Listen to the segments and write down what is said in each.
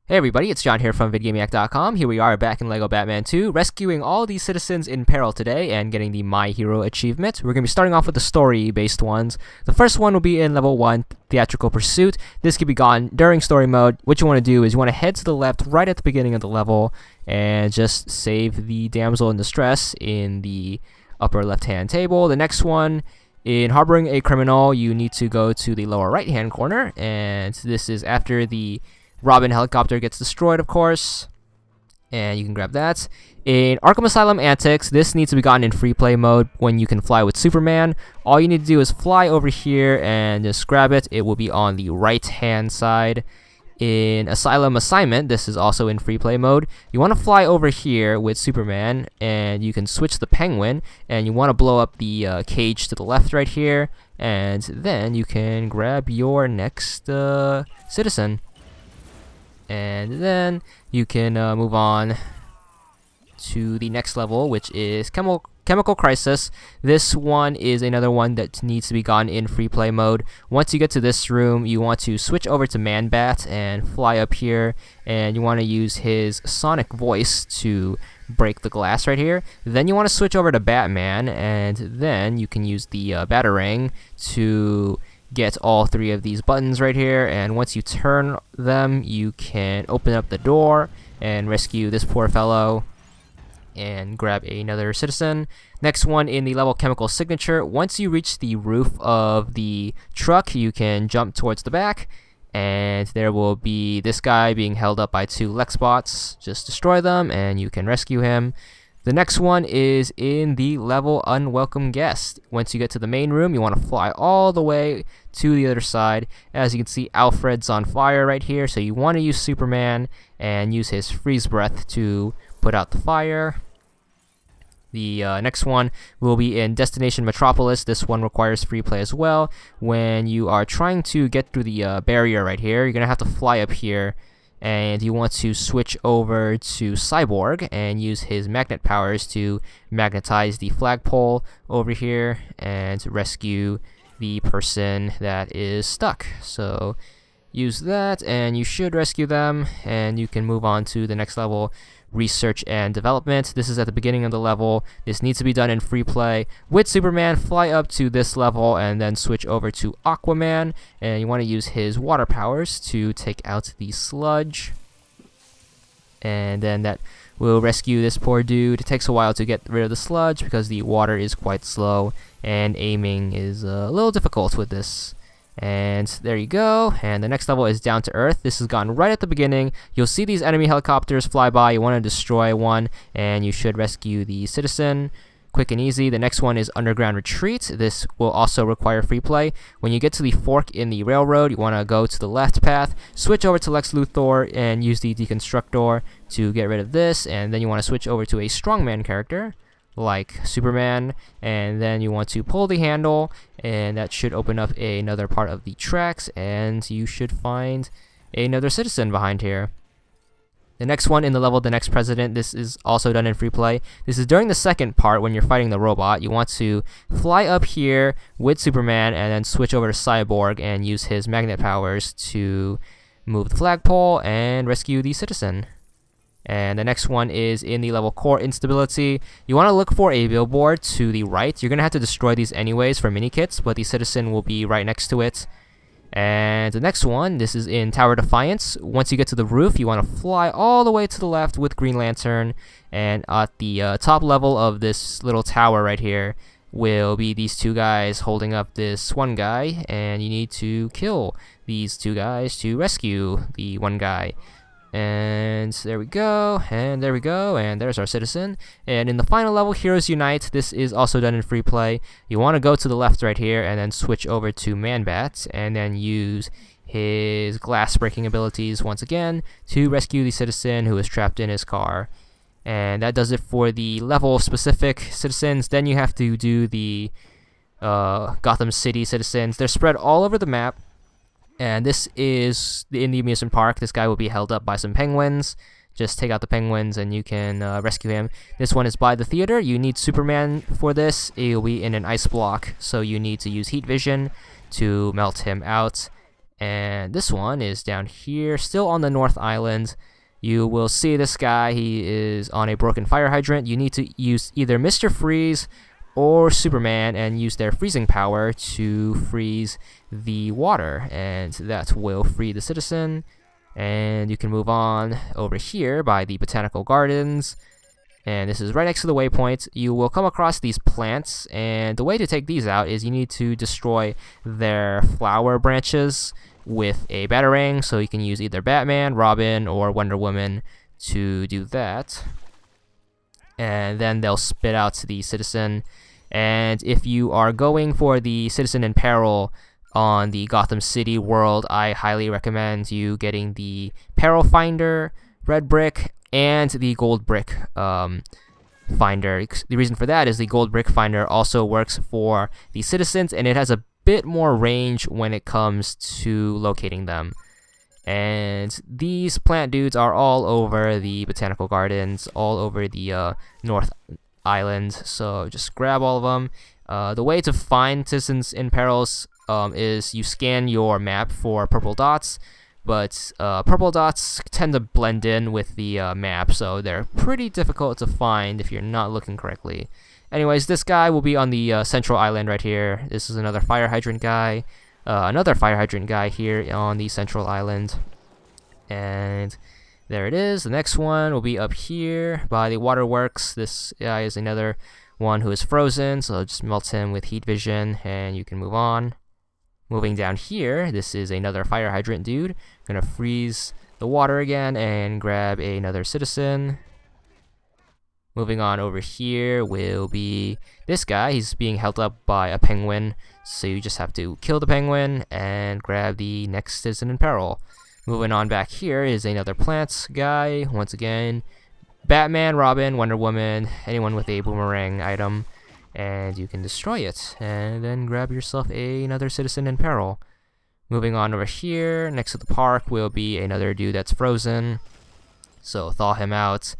Hey everybody, it's John here from VidGamiac.com. Here we are back in LEGO Batman 2, rescuing all these citizens in peril today and getting the My Hero achievement. We're going to be starting off with the story-based ones. The first one will be in Level 1, Theatrical Pursuit. This can be gotten during story mode. What you want to do is you want to head to the left right at the beginning of the level and just save the damsel in distress in the upper left-hand table. The next one, in Harboring a Criminal, you need to go to the lower right-hand corner, and this is after the Robin helicopter gets destroyed, of course, and you can grab that. In Arkham Asylum Antics, this needs to be gotten in free play mode when you can fly with Superman. All you need to do is fly over here and just grab it. It will be on the right-hand side. In Asylum Assignment, this is also in free play mode. You want to fly over here with Superman, and you can switch the Penguin, and you want to blow up the cage to the left right here, and then you can grab your next citizen. And then you can move on to the next level, which is Chemical Crisis. This one is another one that needs to be gotten in free play mode. Once you get to this room, you want to switch over to Man-Bat and fly up here, and you want to use his sonic voice to break the glass right here. Then you want to switch over to Batman, and then you can use the Batarang to get all three of these buttons right here, and once you turn them, you can open up the door and rescue this poor fellow and grab another citizen. Next one in the level Chemical Signature, once you reach the roof of the truck, you can jump towards the back, and there will be this guy being held up by two Lex bots. Just destroy them and you can rescue him. The next one is in the level Unwelcome Guest. Once you get to the main room, you want to fly all the way to the other side. As you can see, Alfred's on fire right here, so you want to use Superman and use his freeze breath to put out the fire. The next one will be in Destination Metropolis. This one requires free play as well. When you are trying to get through the barrier right here, you're going to have to fly up here, and you want to switch over to Cyborg and use his magnet powers to magnetize the flagpole over here and rescue the person that is stuck. So use that and you should rescue them, and you can move on to the next level, Research and Development. This is at the beginning of the level. This needs to be done in free play. With Superman, fly up to this level and then switch over to Aquaman, and you want to use his water powers to take out the sludge, and then that will rescue this poor dude. It takes a while to get rid of the sludge because the water is quite slow and aiming is a little difficult with this. And there you go, and the next level is Down to Earth. This is gone right at the beginning. You'll see these enemy helicopters fly by. You want to destroy one, and you should rescue the citizen. Quick and easy. The next one is Underground Retreat. This will also require free play. When you get to the fork in the railroad, you want to go to the left path, switch over to Lex Luthor, and use the Deconstructor to get rid of this, and then you want to switch over to a strongman character like Superman, and then you want to pull the handle, and that should open up another part of the tracks, and you should find another citizen behind here. The next one in the level, The Next President, this is also done in free play. This is during the second part when you're fighting the robot. You want to fly up here with Superman and then switch over to Cyborg and use his magnet powers to move the flagpole and rescue the citizen. And the next one is in the level Core Instability. You want to look for a billboard to the right. You're going to have to destroy these anyways for mini kits, but the citizen will be right next to it. And the next one, this is in Tower Defiance. Once you get to the roof, you want to fly all the way to the left with Green Lantern, and at the top level of this little tower right here will be these two guys holding up this one guy, and you need to kill these two guys to rescue the one guy. And there we go, and there we go, and there's our citizen. And in the final level, Heroes Unite, this is also done in free play. You want to go to the left right here and then switch over to Man-Bat and then use his glass breaking abilities once again to rescue the citizen who is trapped in his car. And that does it for the level specific citizens. Then you have to do the Gotham City citizens. They're spread all over the map. And this is in the amusement park. This guy will be held up by some penguins. Just take out the penguins and you can rescue him. This one is by the theater. You need Superman for this. It will be in an ice block, so you need to use heat vision to melt him out. And this one is down here, still on the North Island. You will see this guy, he is on a broken fire hydrant. You need to use either Mr. Freeze or Superman and use their freezing power to freeze the water, and that will free the citizen. And you can move on over here by the botanical gardens, and this is right next to the waypoint. You will come across these plants, and the way to take these out is you need to destroy their flower branches with a batarang. So you can use either Batman, Robin, or Wonder Woman to do that, and then they'll spit out the citizen. And if you are going for the citizen in peril on the Gotham City world, I highly recommend you getting the Peril Finder, Red Brick, and the Gold Brick Finder. The reason for that is the Gold Brick Finder also works for the citizens, and it has a bit more range when it comes to locating them. And these plant dudes are all over the botanical gardens, all over the North Island, so just grab all of them. The way to find citizens in perils is you scan your map for purple dots, but purple dots tend to blend in with the map, so they're pretty difficult to find if you're not looking correctly. Anyways, this guy will be on the central island right here. This is another fire hydrant guy. Another fire hydrant guy here on the central island. And there it is. The next one will be up here by the waterworks. This guy is another one who is frozen, so just melt him with heat vision, and you can move on. Moving down here, this is another fire hydrant dude. Gonna freeze the water again and grab another citizen. Moving on over here will be this guy. He's being held up by a penguin, so you just have to kill the penguin and grab the next citizen in peril. Moving on back here is another plants guy. Once again, Batman, Robin, Wonder Woman, anyone with a boomerang item, and you can destroy it and then grab yourself another citizen in peril. Moving on over here, next to the park will be another dude that's frozen, so thaw him out.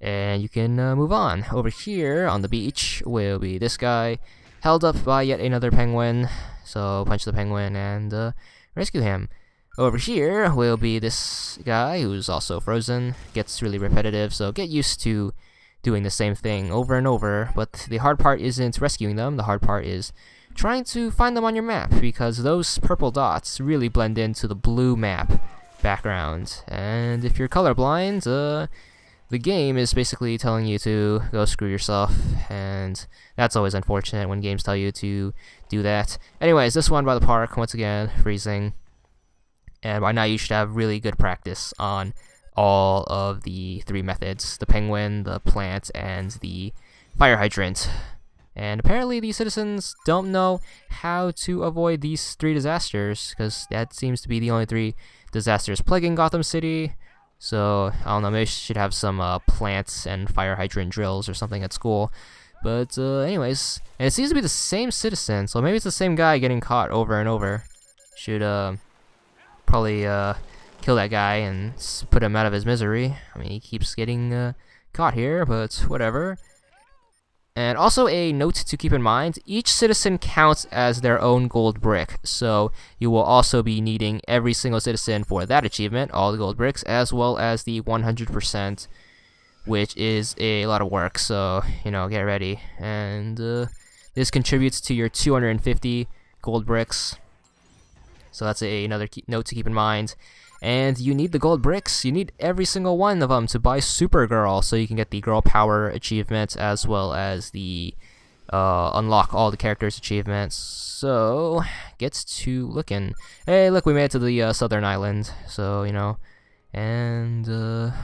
And you can move on. Over here on the beach will be this guy, held up by yet another penguin. So punch the penguin and rescue him. Over here will be this guy who's also frozen. Gets really repetitive, so get used to doing the same thing over and over. But the hard part isn't rescuing them. The hard part is trying to find them on your map, because those purple dots really blend into the blue map background. And if you're colorblind, the game is basically telling you to go screw yourself, and that's always unfortunate when games tell you to do that. Anyways, this one by the park, once again, freezing. And by now you should have really good practice on all of the three methods: the penguin, the plant, and the fire hydrant. And apparently the citizens don't know how to avoid these three disasters, because that seems to be the only three disasters plaguing Gotham City. So, I don't know, maybe she should have some plants and fire hydrant drills or something at school. But anyways, and it seems to be the same citizen, so maybe it's the same guy getting caught over and over. Should probably kill that guy and put him out of his misery. I mean, he keeps getting caught here, but whatever. And also a note to keep in mind, each citizen counts as their own gold brick, so you will also be needing every single citizen for that achievement, all the gold bricks, as well as the 100%, which is a lot of work, so, you know, get ready. And this contributes to your 250 gold bricks, so that's another note to keep in mind. And you need the gold bricks. You need every single one of them to buy Supergirl, so you can get the girl power achievement as well as the unlock all the characters achievements. So gets to looking. Hey, look, we made it to the southern island. So, you know, and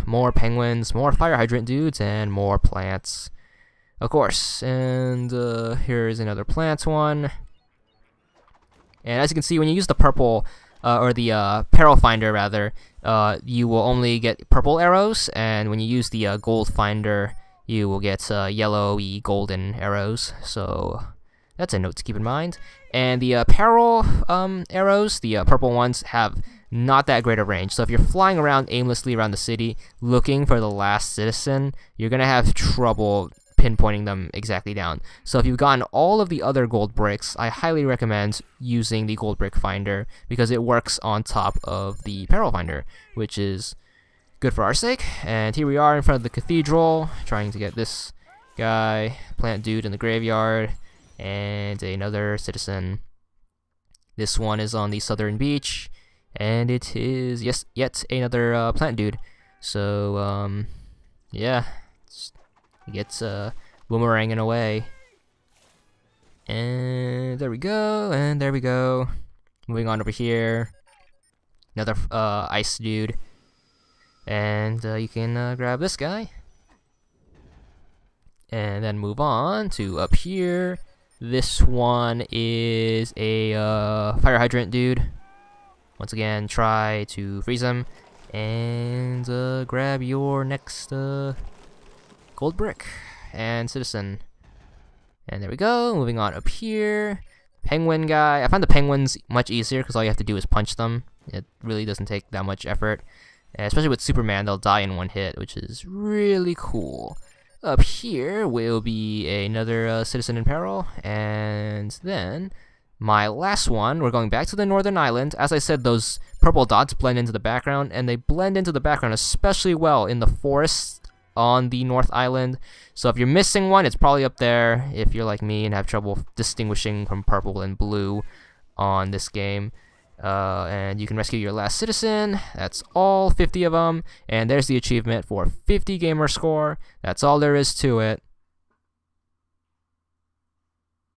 more penguins, more fire hydrant dudes, and more plants, of course. And here's another plant one. And as you can see, when you use the purple or the Peril Finder rather, you will only get purple arrows, and when you use the Gold Finder, you will get yellowy golden arrows. So that's a note to keep in mind. And the Peril arrows, the purple ones, have not that great a range. So if you're flying around aimlessly around the city looking for the last citizen, you're gonna have trouble pinpointing them exactly down. So if you've gotten all of the other gold bricks, I highly recommend using the gold brick finder because it works on top of the Peril finder, which is good for our sake. And here we are in front of the cathedral, trying to get this guy, plant dude in the graveyard, and another citizen. This one is on the southern beach, and it is yet another plant dude. So yeah, he gets boomeranging away. And there we go, and there we go. Moving on over here, another ice dude. And you can grab this guy. And then move on to up here. This one is a fire hydrant dude. Once again, try to freeze him. And grab your next gold brick and citizen. And there we go. Moving on up here. Penguin guy. I find the penguins much easier because all you have to do is punch them. It really doesn't take that much effort. And especially with Superman, they'll die in one hit, which is really cool. Up here will be another citizen in peril. And then my last one, we're going back to the northern island. As I said, those purple dots blend into the background, and they blend into the background especially well in the forest on the North Island. So if you're missing one, it's probably up there if you're like me and have trouble distinguishing from purple and blue on this game. And you can rescue your last citizen. That's all 50 of them. And there's the achievement for 50 gamer score. That's all there is to it.